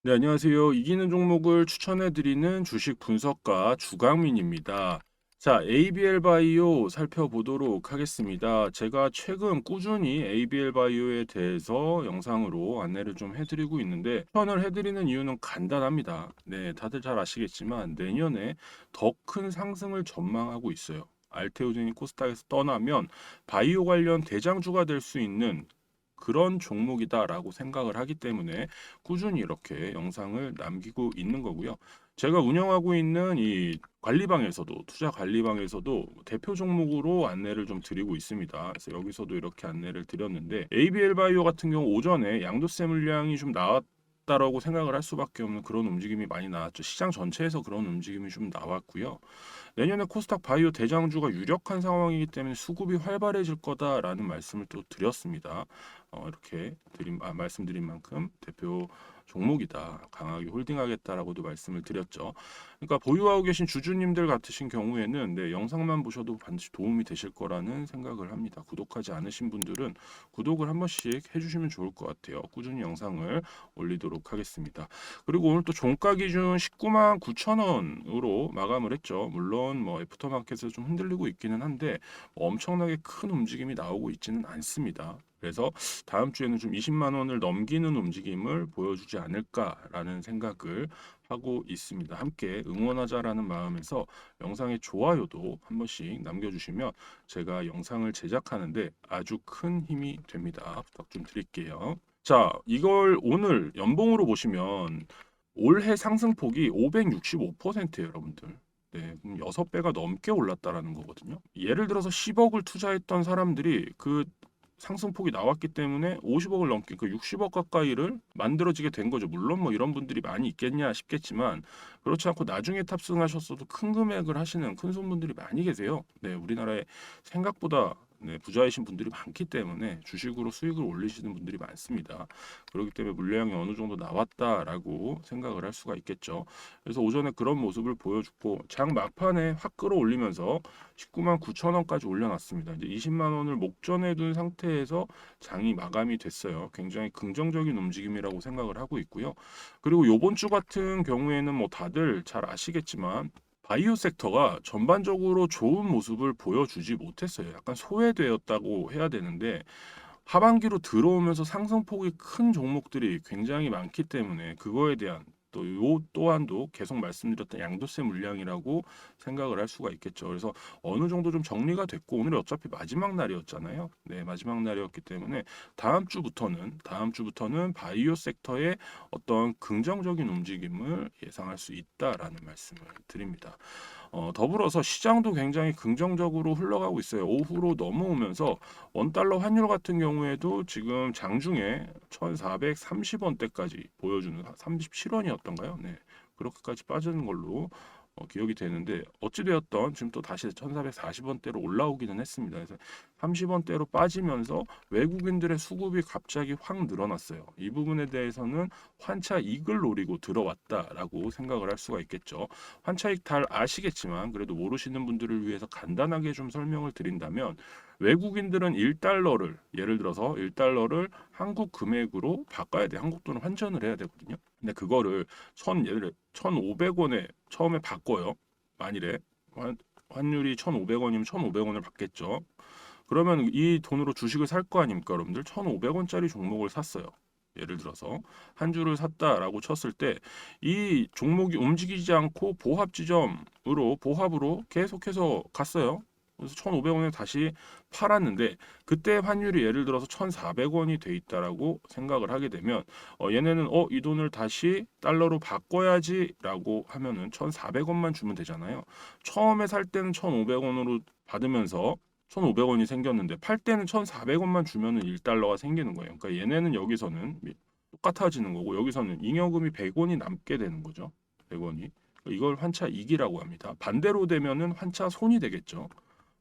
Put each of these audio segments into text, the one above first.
네, 안녕하세요. 이기는 종목을 추천해드리는 주식 분석가 주강민입니다. 자, ABL 바이오 살펴보도록 하겠습니다. 제가 최근 꾸준히 ABL 바이오에 대해서 영상으로 안내를 좀 해드리고 있는데, 추천을 해드리는 이유는 간단합니다. 네, 다들 잘 아시겠지만 내년에 더 큰 상승을 전망하고 있어요. 알테오젠이 코스닥에서 떠나면 바이오 관련 대장주가 될 수 있는 그런 종목이다라고 생각을 하기 때문에 꾸준히 이렇게 영상을 남기고 있는 거고요. 제가 운영하고 있는 이 관리방에서도 투자 관리방에서도 대표 종목으로 안내를 좀 드리고 있습니다. 그래서 여기서도 이렇게 안내를 드렸는데 ABL 바이오 같은 경우 오전에 양도세 물량이 좀 나왔다라고 생각을 할 수밖에 없는 그런 움직임이 많이 나왔죠. 시장 전체에서 그런 움직임이 좀 나왔고요. 내년에 코스닥 바이오 대장주가 유력한 상황이기 때문에 수급이 활발해질 거다라는 말씀을 또 드렸습니다. 이렇게 말씀드린 만큼 대표 종목이다. 강하게 홀딩하겠다라고도 말씀을 드렸죠. 그러니까 보유하고 계신 주주님들 같으신 경우에는 네, 영상만 보셔도 반드시 도움이 되실 거라는 생각을 합니다. 구독하지 않으신 분들은 구독을 한 번씩 해주시면 좋을 것 같아요. 꾸준히 영상을 올리도록 하겠습니다. 그리고 오늘 또 종가 기준 19만 9천 원으로 마감을 했죠. 물론 뭐 애프터마켓에서 좀 흔들리고 있기는 한데 뭐 엄청나게 큰 움직임이 나오고 있지는 않습니다. 그래서 다음 주에는 좀 20만 원을 넘기는 움직임을 보여주지 않을까라는 생각을 하고 있습니다. 함께 응원하자라는 마음에서 영상의 좋아요도 한 번씩 남겨주시면 제가 영상을 제작하는데 아주 큰 힘이 됩니다. 부탁 좀 드릴게요. 자, 이걸 오늘 연봉으로 보시면 올해 상승폭이 565%예요, 여러분들. 네, 그럼 6배가 넘게 올랐다라는 거거든요. 예를 들어서 10억을 투자했던 사람들이 그 상승폭이 나왔기 때문에 50억을 넘게 그 60억 가까이를 만들어지게 된 거죠. 물론 뭐 이런 분들이 많이 있겠냐 싶겠지만 그렇지 않고 나중에 탑승하셨어도 큰 금액을 하시는 큰 손분들이 많이 계세요. 네, 우리나라에 생각보다 네, 부자이신 분들이 많기 때문에 주식으로 수익을 올리시는 분들이 많습니다. 그렇기 때문에 물량이 어느 정도 나왔다라고 생각을 할 수가 있겠죠. 그래서 오전에 그런 모습을 보여줬고 장 막판에 확 끌어올리면서 19만 9천 원까지 올려놨습니다. 이제 20만 원을 목전에 둔 상태에서 장이 마감이 됐어요. 굉장히 긍정적인 움직임이라고 생각을 하고 있고요. 그리고 요번 주 같은 경우에는 뭐 다들 잘 아시겠지만 바이오 섹터가 전반적으로 좋은 모습을 보여주지 못했어요. 약간 소외되었다고 해야 되는데 하반기로 들어오면서 상승폭이 큰 종목들이 굉장히 많기 때문에 그거에 대한 또 요 또한도 계속 말씀드렸던 양도세 물량이라고 생각을 할 수가 있겠죠. 그래서 어느 정도 좀 정리가 됐고 오늘이 어차피 마지막 날이었잖아요. 네, 마지막 날이었기 때문에 다음 주부터는 바이오 섹터의 어떤 긍정적인 움직임을 예상할 수 있다라는 말씀을 드립니다. 더불어서 시장도 굉장히 긍정적으로 흘러가고 있어요. 오후로 넘어오면서 원달러 환율 같은 경우에도 지금 장중에 1,430원대까지 보여주는 37원이었던가요? 네. 그렇게까지 빠지는 걸로 기억이 되는데 어찌되었던 지금 또 다시 1,440원대로 올라오기는 했습니다. 그래서 30원대로 빠지면서 외국인들의 수급이 갑자기 확 늘어났어요. 이 부분에 대해서는 환차 이익을 노리고 들어왔다라고 생각을 할 수가 있겠죠. 환차익 잘 아시겠지만 그래도 모르시는 분들을 위해서 간단하게 좀 설명을 드린다면 외국인들은 1달러를 예를 들어서 1달러를 한국 금액으로 바꿔야 돼. 한국 돈을 환전을 해야 되거든요. 근데 그거를 예를 들어 1,500원에 처음에 바꿔요. 만일에 환율이 1,500원이면 1,500원을 받겠죠. 그러면 이 돈으로 주식을 살 거 아닙니까, 여러분들? 1,500원짜리 종목을 샀어요. 예를 들어서 한 주를 샀다라고 쳤을 때 이 종목이 움직이지 않고 보합으로 계속해서 갔어요. 그래서 1,500원에 다시 팔았는데 그때 환율이 예를 들어서 1,400원이 돼 있다라고 생각을 하게 되면 얘네는 이 돈을 다시 달러로 바꿔야지라고 하면은 1,400원만 주면 되잖아요. 처음에 살 때는 1,500원으로 받으면서 1,500원이 생겼는데 팔 때는 1,400원만 주면은 1달러가 생기는 거예요. 그러니까 얘네는 여기서는 똑같아지는 거고 여기서는 잉여금이 100원이 남게 되는 거죠. 100원이. 이걸 환차 이익이라고 합니다. 반대로 되면은 환차 손이 되겠죠.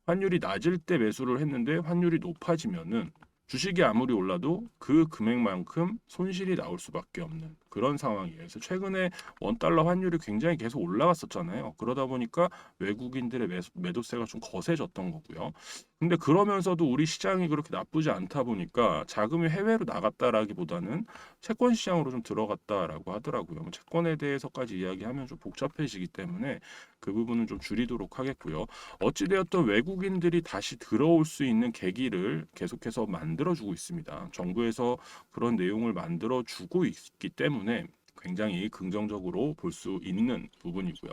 환율이 낮을 때 매수를 했는데 환율이 높아지면은 주식이 아무리 올라도 그 금액만큼 손실이 나올 수밖에 없는 그런 상황이에요. 그래서 최근에 원달러 환율이 굉장히 계속 올라갔었잖아요. 그러다 보니까 외국인들의 매도세가 좀 거세졌던 거고요. 근데 그러면서도 우리 시장이 그렇게 나쁘지 않다 보니까 자금이 해외로 나갔다라기보다는 채권 시장으로 좀 들어갔다라고 하더라고요. 채권에 대해서까지 이야기하면 좀 복잡해지기 때문에 그 부분은 좀 줄이도록 하겠고요. 어찌되었던 외국인들이 다시 들어올 수 있는 계기를 계속해서 만들어주고 있습니다. 정부에서 그런 내용을 만들어주고 있기 때문에 굉장히 긍정적으로 볼 수 있는 부분이고요.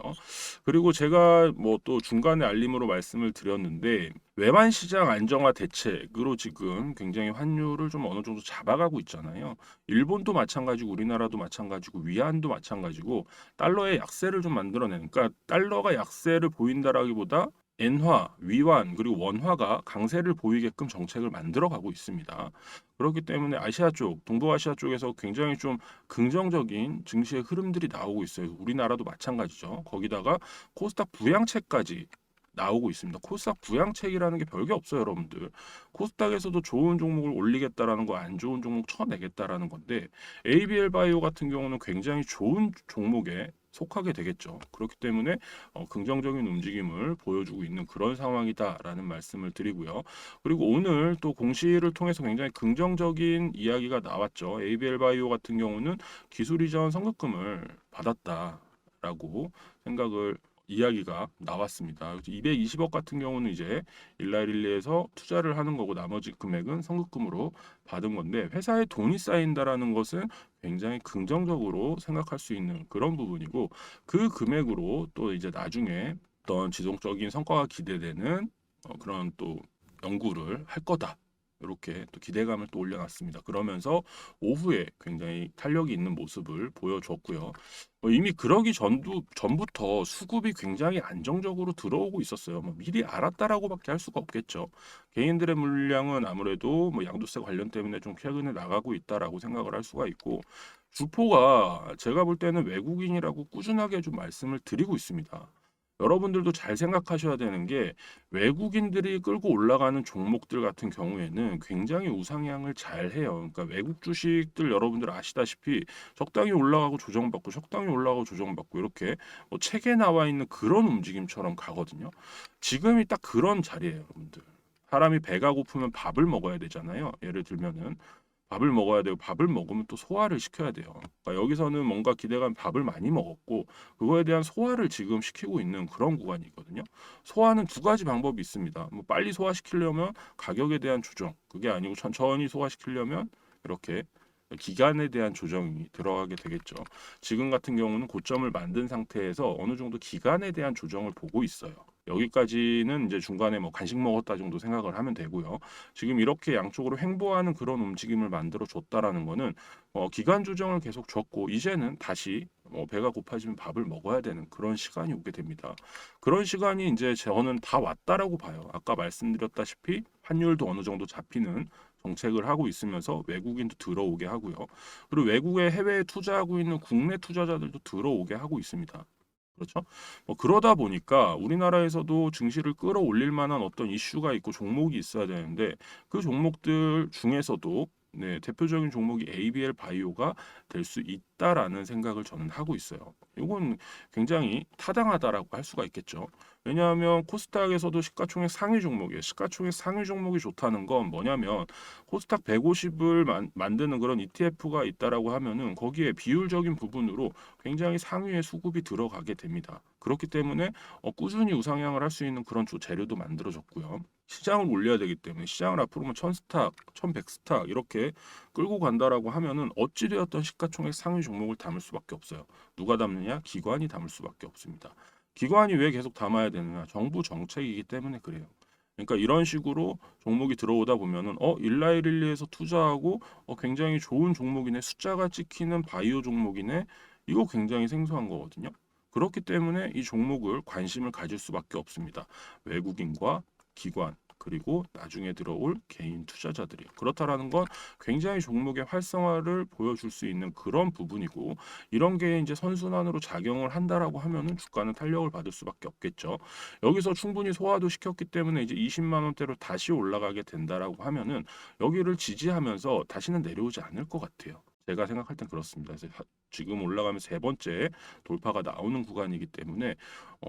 그리고 제가 뭐 또 중간에 알림으로 말씀을 드렸는데 외환 시장 안정화 대책으로 지금 굉장히 환율을 좀 어느 정도 잡아가고 있잖아요. 일본도 마찬가지고 우리나라도 마찬가지고 위안도 마찬가지고 달러의 약세를 좀 만들어내는 그러니까 달러가 약세를 보인다라기보다 엔화, 위완 그리고 원화가 강세를 보이게끔 정책을 만들어가고 있습니다. 그렇기 때문에 아시아 쪽, 동북아시아 쪽에서 굉장히 좀 긍정적인 증시의 흐름들이 나오고 있어요. 우리나라도 마찬가지죠. 거기다가 코스닥 부양책까지 나오고 있습니다. 코스닥 부양책이라는 게 별게 없어요, 여러분들. 코스닥에서도 좋은 종목을 올리겠다라는 거, 안 좋은 종목 쳐내겠다라는 건데 ABL 바이오 같은 경우는 굉장히 좋은 종목에 속하게 되겠죠. 그렇기 때문에 긍정적인 움직임을 보여주고 있는 그런 상황이다라는 말씀을 드리고요. 그리고 오늘 또 공시를 통해서 굉장히 긍정적인 이야기가 나왔죠. ABL 바이오 같은 경우는 기술 이전 선급금을 받았다라고 생각을 이야기가 나왔습니다. 220억 같은 경우는 이제 일라일리에서 투자를 하는 거고 나머지 금액은 선급금으로 받은 건데 회사에 돈이 쌓인다라는 것은 굉장히 긍정적으로 생각할 수 있는 그런 부분이고 그 금액으로 또 이제 나중에 어떤 지속적인 성과가 기대되는 그런 또 연구를 할 거다. 이렇게 또 기대감을 또 올려놨습니다. 그러면서 오후에 굉장히 탄력이 있는 모습을 보여줬고요. 이미 그러기 전부터 수급이 굉장히 안정적으로 들어오고 있었어요. 뭐 미리 알았다라고밖에 할 수가 없겠죠. 개인들의 물량은 아무래도 뭐 양도세 관련 때문에 좀 최근에 나가고 있다라고 생각을 할 수가 있고 주포가 제가 볼 때는 외국인이라고 꾸준하게 좀 말씀을 드리고 있습니다. 여러분들도 잘 생각하셔야 되는 게 외국인들이 끌고 올라가는 종목들 같은 경우에는 굉장히 우상향을 잘 해요. 그러니까 외국 주식들 여러분들 아시다시피 적당히 올라가고 조정받고 적당히 올라가고 조정받고 이렇게 뭐 책에 나와 있는 그런 움직임처럼 가거든요. 지금이 딱 그런 자리예요, 여러분들. 사람이 배가 고프면 밥을 먹어야 되잖아요. 예를 들면은 밥을 먹어야 되고 밥을 먹으면 또 소화를 시켜야 돼요. 그러니까 여기서는 뭔가 기대감 밥을 많이 먹었고 그거에 대한 소화를 지금 시키고 있는 그런 구간이거든요. 소화는 두 가지 방법이 있습니다. 뭐 빨리 소화시키려면 가격에 대한 조정, 그게 아니고 천천히 소화시키려면 이렇게 기간에 대한 조정이 들어가게 되겠죠. 지금 같은 경우는 고점을 만든 상태에서 어느 정도 기간에 대한 조정을 보고 있어요. 여기까지는 이제 중간에 뭐 간식 먹었다 정도 생각을 하면 되고요. 지금 이렇게 양쪽으로 횡보하는 그런 움직임을 만들어 줬다라는 거는 기간 조정을 계속 줬고 이제는 다시 배가 고파지면 밥을 먹어야 되는 그런 시간이 오게 됩니다. 그런 시간이 이제 저는 다 왔다라고 봐요. 아까 말씀드렸다시피 환율도 어느 정도 잡히는 정책을 하고 있으면서 외국인도 들어오게 하고요. 그리고 외국에 해외에 투자하고 있는 국내 투자자들도 들어오게 하고 있습니다. 그렇죠? 그러다 보니까 우리나라에서도 증시를 끌어올릴 만한 어떤 이슈가 있고 종목이 있어야 되는데 그 종목들 중에서도 네, 대표적인 종목이 ABL 바이오가 될 수 있다라는 생각을 저는 하고 있어요. 이건 굉장히 타당하다라고 할 수가 있겠죠. 왜냐하면 코스닥에서도 시가총액 상위 종목이에요. 시가총액 상위 종목이 좋다는 건 뭐냐면 코스닥 150을 만드는 그런 ETF가 있다라고 하면은 거기에 비율적인 부분으로 굉장히 상위의 수급이 들어가게 됩니다. 그렇기 때문에 꾸준히 우상향을 할 수 있는 그런 재료도 만들어졌고요. 시장을 올려야 되기 때문에 시장을 앞으로 뭐 1000스탁, 1100스탁 이렇게 끌고 간다라고 하면은 어찌되었던 시가총액 상위 종목을 담을 수밖에 없어요. 누가 담느냐? 기관이 담을 수밖에 없습니다. 기관이 왜 계속 담아야 되느냐? 정부 정책이기 때문에 그래요. 그러니까 이런 식으로 종목이 들어오다 보면은 일라이릴리에서 투자하고 굉장히 좋은 종목이네. 숫자가 찍히는 바이오 종목이네. 이거 굉장히 생소한 거거든요. 그렇기 때문에 이 종목을 관심을 가질 수밖에 없습니다. 외국인과 기관 그리고 나중에 들어올 개인 투자자들이요. 그렇다라는 건 굉장히 종목의 활성화를 보여줄 수 있는 그런 부분이고, 이런 게 이제 선순환으로 작용을 한다라고 하면은 주가는 탄력을 받을 수밖에 없겠죠. 여기서 충분히 소화도 시켰기 때문에 이제 20만 원대로 다시 올라가게 된다라고 하면은 여기를 지지하면서 다시는 내려오지 않을 것 같아요. 제가 생각할 땐 그렇습니다. 그래서 지금 올라가면 세 번째 돌파가 나오는 구간이기 때문에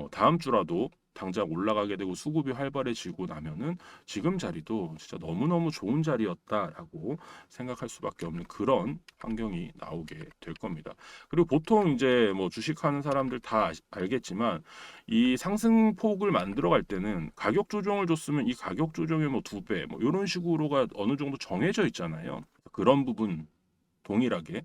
다음 주라도 당장 올라가게 되고 수급이 활발해지고 나면은 지금 자리도 진짜 너무너무 좋은 자리였다라고 생각할 수밖에 없는 그런 환경이 나오게 될 겁니다. 그리고 보통 이제 뭐 주식하는 사람들 다 알겠지만 이 상승폭을 만들어 갈 때는 가격 조정을 줬으면 이 가격 조정의 뭐 2배 뭐 이런 식으로가 어느 정도 정해져 있잖아요. 그런 부분 동일하게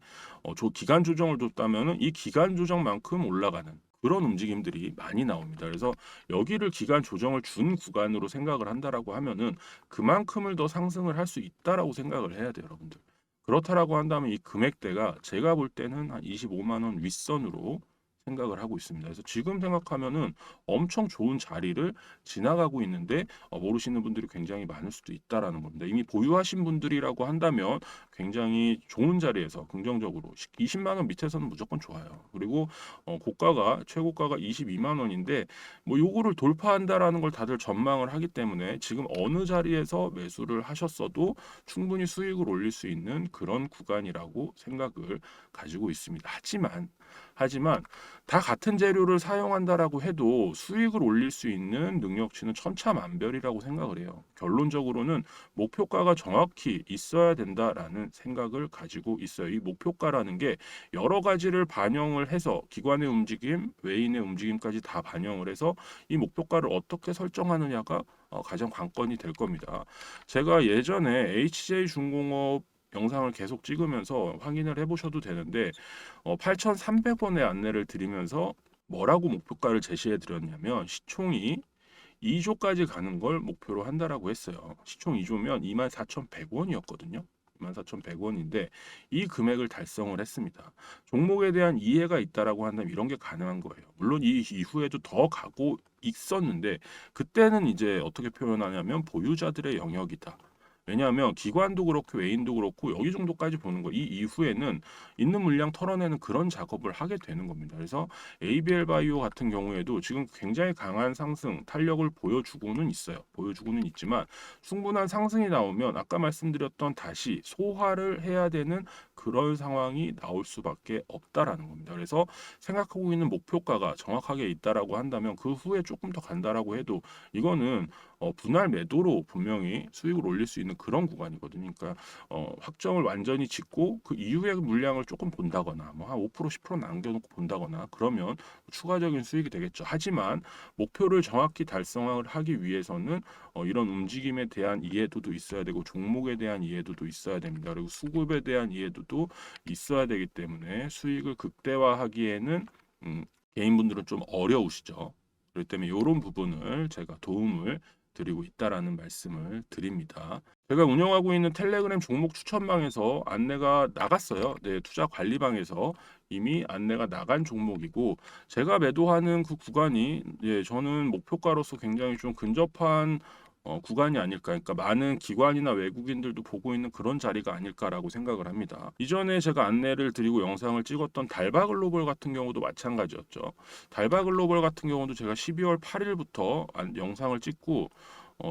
기간 조정을 줬다면은 이 기간 조정만큼 올라가는 그런 움직임들이 많이 나옵니다. 그래서 여기를 기간 조정을 준 구간으로 생각을 한다라고 하면은 그만큼을 더 상승을 할 수 있다라고 생각을 해야 돼요, 여러분들. 그렇다라고 한다면 이 금액대가 제가 볼 때는 한 25만 원 윗선으로 생각을 하고 있습니다. 그래서 지금 생각하면은 엄청 좋은 자리를 지나가고 있는데 모르시는 분들이 굉장히 많을 수도 있다라는 겁니다. 이미 보유하신 분들이라고 한다면 굉장히 좋은 자리에서 긍정적으로 20만 원 밑에서는 무조건 좋아요. 그리고 고가가 최고가가 22만 원인데 뭐 요거를 돌파한다라는 걸 다들 전망을 하기 때문에 지금 어느 자리에서 매수를 하셨어도 충분히 수익을 올릴 수 있는 그런 구간이라고 생각을 가지고 있습니다. 하지만 다 같은 재료를 사용한다라고 해도 수익을 올릴 수 있는 능력치는 천차만별이라고 생각을 해요. 결론적으로는 목표가가 정확히 있어야 된다라는 생각을 가지고 있어요. 이 목표가라는 게 여러 가지를 반영을 해서 기관의 움직임, 외인의 움직임까지 다 반영을 해서 이 목표가를 어떻게 설정하느냐가 가장 관건이 될 겁니다. 제가 예전에 HJ중공업 영상을 계속 찍으면서 확인을 해보셔도 되는데 8,300원의 안내를 드리면서 뭐라고 목표가를 제시해 드렸냐면 시총이 2조까지 가는 걸 목표로 한다라고 했어요. 시총 2조면 24,100원이었거든요. 24,100원인데 이 금액을 달성을 했습니다. 종목에 대한 이해가 있다라고 한다면 이런 게 가능한 거예요. 물론 이 이후에도 더 가고 있었는데 그때는 이제 어떻게 표현하냐면 보유자들의 영역이다. 왜냐하면 기관도 그렇고 외인도 그렇고 여기 정도까지 보는 거 이 이후에는 있는 물량 털어내는 그런 작업을 하게 되는 겁니다. 그래서 ABL 바이오 같은 경우에도 지금 굉장히 강한 상승 탄력을 보여주고는 있어요. 보여주고는 있지만 충분한 상승이 나오면 아까 말씀드렸던 다시 소화를 해야 되는 그런 상황이 나올 수밖에 없다라는 겁니다. 그래서 생각하고 있는 목표가가 정확하게 있다라고 한다면 그 후에 조금 더 간다라고 해도 이거는 분할 매도로 분명히 수익을 올릴 수 있는 그런 구간이거든요. 그러니까 확정을 완전히 짓고 그 이후에 물량을 조금 본다거나 뭐 한 5% 10% 남겨놓고 본다거나 그러면 추가적인 수익이 되겠죠. 하지만 목표를 정확히 달성을 하기 위해서는 이런 움직임에 대한 이해도도 있어야 되고 종목에 대한 이해도도 있어야 됩니다. 그리고 수급에 대한 이해도도 있어야 되기 때문에 수익을 극대화하기에는 개인분들은 좀 어려우시죠. 그렇기 때문에 이런 부분을 제가 도움을 드리고 있다라는 말씀을 드립니다. 제가 운영하고 있는 텔레그램 종목 추천방에서 안내가 나갔어요. 네, 투자 관리방에서 이미 안내가 나간 종목이고 제가 매도하는 그 구간이 저는 목표가로서 굉장히 좀 근접한 구간이 아닐까. 그러니까 많은 기관이나 외국인들도 보고 있는 그런 자리가 아닐까라고 생각을 합니다. 이전에 제가 안내를 드리고 영상을 찍었던 달바글로벌 같은 경우도 마찬가지였죠. 달바글로벌 같은 경우도 제가 12월 8일부터 영상을 찍고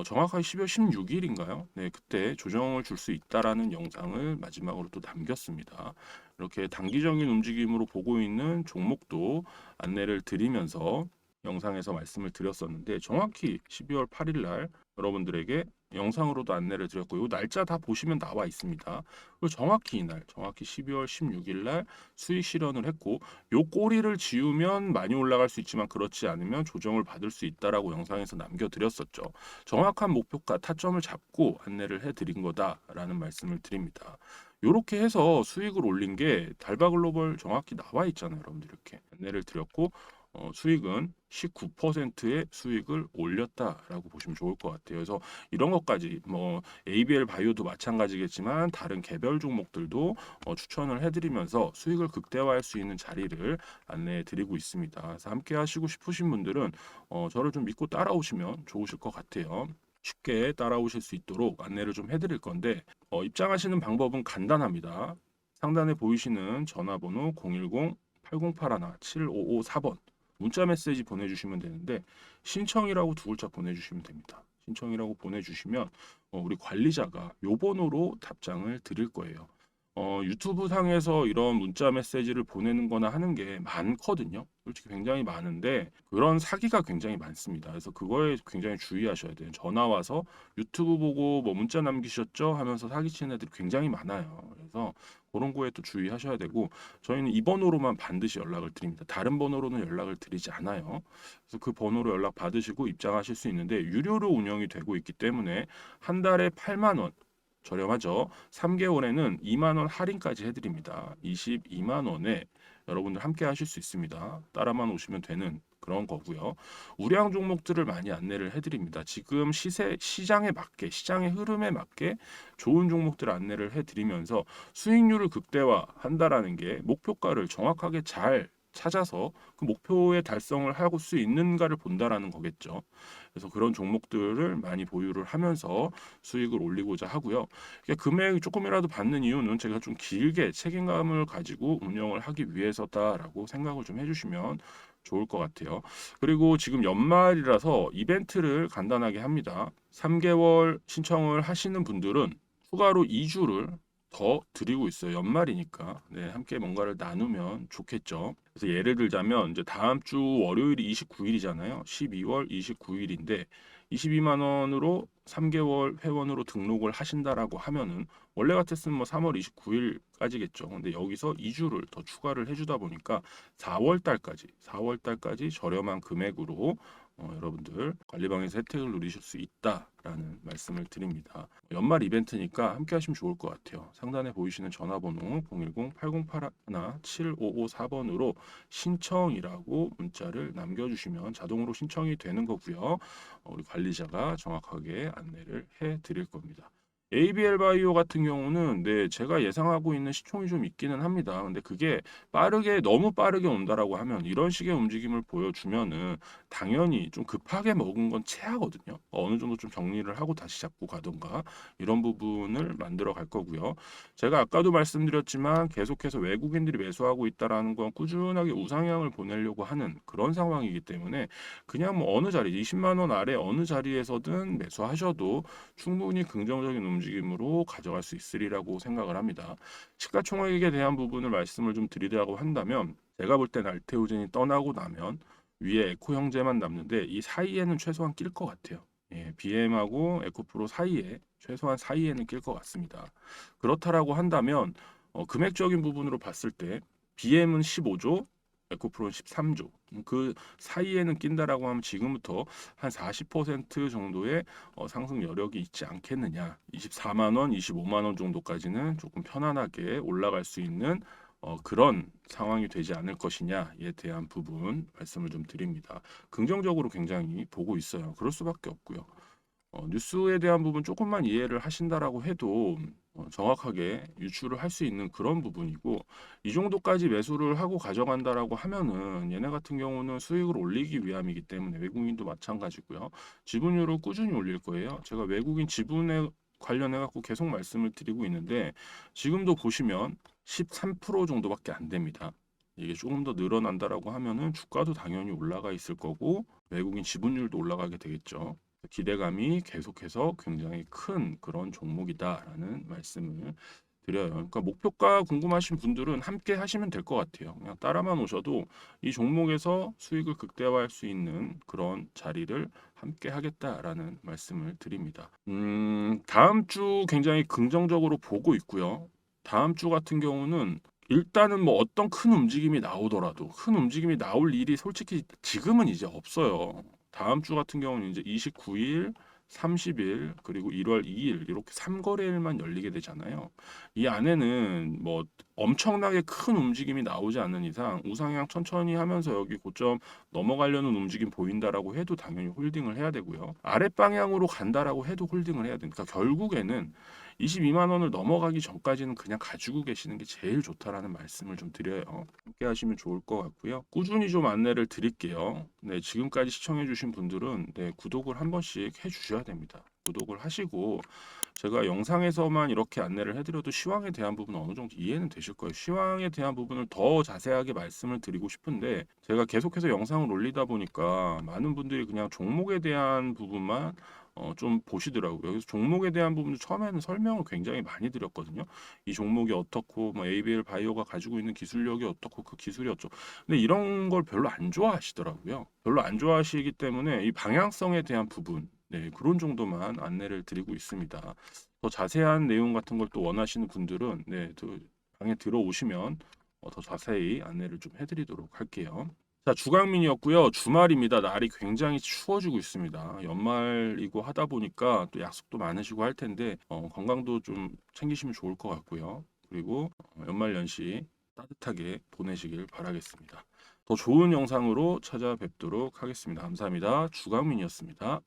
정확하게 12월 16일인가요? 네, 그때 조정을 줄 수 있다라는 영상을 마지막으로 또 남겼습니다. 이렇게 단기적인 움직임으로 보고 있는 종목도 안내를 드리면서 영상에서 말씀을 드렸었는데 정확히 12월 8일 날 여러분들에게 영상으로도 안내를 드렸고 이 날짜 다 보시면 나와 있습니다. 그리고 정확히 이날 정확히 12월 16일 날 수익 실현을 했고 요 꼬리를 지우면 많이 올라갈 수 있지만 그렇지 않으면 조정을 받을 수 있다라고 영상에서 남겨드렸었죠. 정확한 목표가 타점을 잡고 안내를 해드린 거다라는 말씀을 드립니다. 이렇게 해서 수익을 올린 게 달바글로벌 정확히 나와 있잖아요, 여러분들 이렇게 안내를 드렸고 수익은 19%의 수익을 올렸다라고 보시면 좋을 것 같아요. 그래서 이런 것까지 뭐 ABL 바이오도 마찬가지겠지만 다른 개별 종목들도 추천을 해드리면서 수익을 극대화할 수 있는 자리를 안내해 드리고 있습니다. 그래서 함께 하시고 싶으신 분들은 저를 좀 믿고 따라오시면 좋으실 것 같아요. 쉽게 따라오실 수 있도록 안내를 좀 해드릴 건데 입장하시는 방법은 간단합니다. 상단에 보이시는 전화번호 010-8081-7554번 문자 메시지 보내주시면 되는데 신청이라고 두 글자 보내주시면 됩니다. 신청이라고 보내주시면 우리 관리자가 요 번호로 답장을 드릴 거예요. 유튜브 상에서 이런 문자 메시지를 보내는 거나 하는 게 많거든요. 솔직히 굉장히 많은데 그런 사기가 굉장히 많습니다. 그래서 그거에 굉장히 주의하셔야 돼요. 전화 와서 유튜브 보고 뭐 문자 남기셨죠? 하면서 사기치는 애들이 굉장히 많아요. 그래서 그런 거에 또 주의하셔야 되고 저희는 이 번호로만 반드시 연락을 드립니다. 다른 번호로는 연락을 드리지 않아요. 그래서 그 번호로 연락 받으시고 입장하실 수 있는데 유료로 운영이 되고 있기 때문에 한 달에 8만 원 저렴하죠. 3개월에는 2만 원 할인까지 해드립니다. 22만 원에 여러분들 함께 하실 수 있습니다. 따라만 오시면 되는 그런 거고요. 우량 종목들을 많이 안내를 해드립니다. 지금 시장에 맞게 시장의 흐름에 맞게 좋은 종목들 안내를 해드리면서 수익률을 극대화한다라는 게 목표가를 정확하게 잘 찾아서 그 목표의 달성을 하고 수 있는가를 본다라는 거겠죠. 그래서 그런 종목들을 많이 보유를 하면서 수익을 올리고자 하고요. 금액이 조금이라도 받는 이유는 제가 좀 길게 책임감을 가지고 운영을 하기 위해서다라고 생각을 좀 해주시면 좋을 것 같아요. 그리고 지금 연말이라서 이벤트를 간단하게 합니다. 3개월 신청을 하시는 분들은 추가로 2주를 더 드리고 있어요. 연말이니까. 네, 함께 뭔가를 나누면 좋겠죠. 그래서 예를 들자면 이제 다음 주 월요일이 29일이잖아요. 12월 29일인데 22만 원으로 3개월 회원으로 등록을 하신다라고 하면은 원래 같았으면 뭐 3월 29일까지겠죠. 근데 여기서 2주를 더 추가를 해주다 보니까 4월 달까지 저렴한 금액으로 여러분들 관리방에서 혜택을 누리실 수 있다라는 말씀을 드립니다. 연말 이벤트니까 함께 하시면 좋을 것 같아요. 상단에 보이시는 전화번호 010-8081-7554번으로 신청이라고 문자를 남겨주시면 자동으로 신청이 되는 거고요. 우리 관리자가 정확하게 안내를 해 드릴 겁니다. ABL 바이오 같은 경우는 네, 제가 예상하고 있는 시총이 좀 있기는 합니다. 근데 그게 너무 빠르게 온다라고 하면 이런 식의 움직임을 보여주면은 당연히 좀 급하게 먹은 건 체하거든요. 어느 정도 좀 정리를 하고 다시 잡고 가던가 이런 부분을 만들어 갈 거고요. 제가 아까도 말씀드렸지만 계속해서 외국인들이 매수하고 있다라는 건 꾸준하게 우상향을 보내려고 하는 그런 상황이기 때문에 그냥 뭐 어느 자리 20만 원 아래 어느 자리에서든 매수하셔도 충분히 긍정적인 움직임으로 가져갈 수 있으리라고 생각을 합니다. 시가총액에 대한 부분을 말씀을 좀 드리려고 한다면 제가 볼 땐 알테오젠이 떠나고 나면 위에 에코 형제만 남는데 이 사이에는 최소한 낄 것 같아요. 예, BM하고 에코프로 사이에 최소한 사이에는 낄 것 같습니다. 그렇다라고 한다면 금액적인 부분으로 봤을 때 BM은 15조, 에코프로는 13조. 그 사이에는 낀다라고 하면 지금부터 한 40% 정도의 상승 여력이 있지 않겠느냐. 24만 원, 25만 원 정도까지는 조금 편안하게 올라갈 수 있는 그런 상황이 되지 않을 것이냐에 대한 부분 말씀을 좀 드립니다. 긍정적으로 굉장히 보고 있어요. 그럴 수밖에 없고요. 뉴스에 대한 부분 조금만 이해를 하신다라고 해도 정확하게 유출을 할 수 있는 그런 부분이고 이 정도까지 매수를 하고 가져간다라고 하면은 얘네 같은 경우는 수익을 올리기 위함이기 때문에 외국인도 마찬가지고요. 지분율을 꾸준히 올릴 거예요. 제가 외국인 지분에 관련해 갖고 계속 말씀을 드리고 있는데 지금도 보시면 13% 정도밖에 안 됩니다. 이게 조금 더 늘어난다라고 하면은 주가도 당연히 올라가 있을 거고 외국인 지분율도 올라가게 되겠죠. 기대감이 계속해서 굉장히 큰 그런 종목이다라는 말씀을 드려요. 그러니까 목표가 궁금하신 분들은 함께 하시면 될 것 같아요. 그냥 따라만 오셔도 이 종목에서 수익을 극대화할 수 있는 그런 자리를 함께 하겠다라는 말씀을 드립니다. 다음 주 굉장히 긍정적으로 보고 있고요. 다음 주 같은 경우는 일단은 뭐 어떤 큰 움직임이 나오더라도 큰 움직임이 나올 일이 솔직히 지금은 이제 없어요. 다음 주 같은 경우는 이제 29일, 30일, 그리고 1월 2일 이렇게 3거래일만 열리게 되잖아요. 이 안에는 뭐 엄청나게 큰 움직임이 나오지 않는 이상 우상향 천천히 하면서 여기 고점 넘어가려는 움직임 보인다라고 해도 당연히 홀딩을 해야 되고요. 아랫방향으로 간다라고 해도 홀딩을 해야 되니까 결국에는 22만 원을 넘어가기 전까지는 그냥 가지고 계시는 게 제일 좋다라는 말씀을 좀 드려요. 함께 하시면 좋을 것 같고요. 꾸준히 좀 안내를 드릴게요. 네, 지금까지 시청해 주신 분들은 네, 구독을 한 번씩 해 주셔야 됩니다. 구독을 하시고 제가 영상에서만 이렇게 안내를 해드려도 시황에 대한 부분은 어느 정도 이해는 되실 거예요. 시황에 대한 부분을 더 자세하게 말씀을 드리고 싶은데 제가 계속해서 영상을 올리다 보니까 많은 분들이 그냥 종목에 대한 부분만 좀 보시더라고요. 그래서 종목에 대한 부분도 처음에는 설명을 굉장히 많이 드렸거든요. 이 종목이 어떻고 뭐 ABL 바이오가 가지고 있는 기술력이 어떻고 그 기술이 어쩌고. 근데 이런 걸 별로 안 좋아하시더라고요. 별로 안 좋아하시기 때문에 이 방향성에 대한 부분, 네, 그런 정도만 안내를 드리고 있습니다. 더 자세한 내용 같은 걸 또 원하시는 분들은 네, 또 방에 들어오시면 더 자세히 안내를 좀 해드리도록 할게요. 자, 주강민이었고요. 주말입니다. 날이 굉장히 추워지고 있습니다. 연말이고 하다 보니까 또 약속도 많으시고 할 텐데 건강도 좀 챙기시면 좋을 것 같고요. 그리고 연말 연시 따뜻하게 보내시길 바라겠습니다. 더 좋은 영상으로 찾아뵙도록 하겠습니다. 감사합니다. 주강민이었습니다.